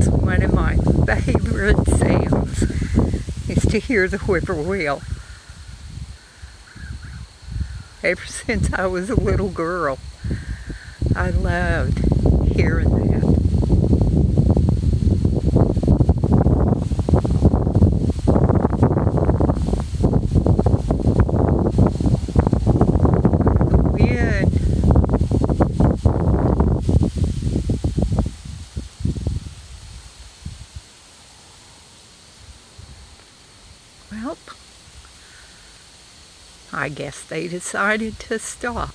sounds. One of my favorite sounds is to hear the whippoorwill. Ever since I was a little girl, I loved hearing that. Well, I guess they decided to stop.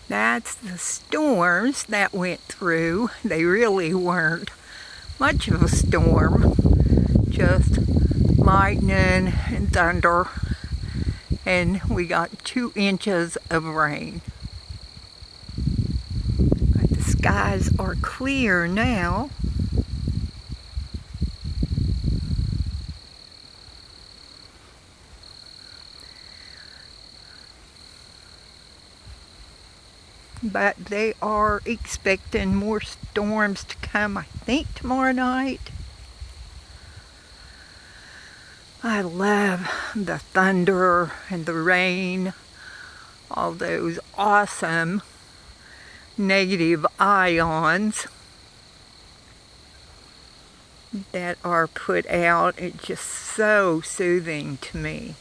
That's the storms that went through. They really weren't much of a storm, just lightning and thunder, and we got 2 inches of rain. But the skies are clear now. But they are expecting more storms to come, I think, tomorrow night. I love the thunder and the rain, all those awesome negative ions that are put out. It's just so soothing to me.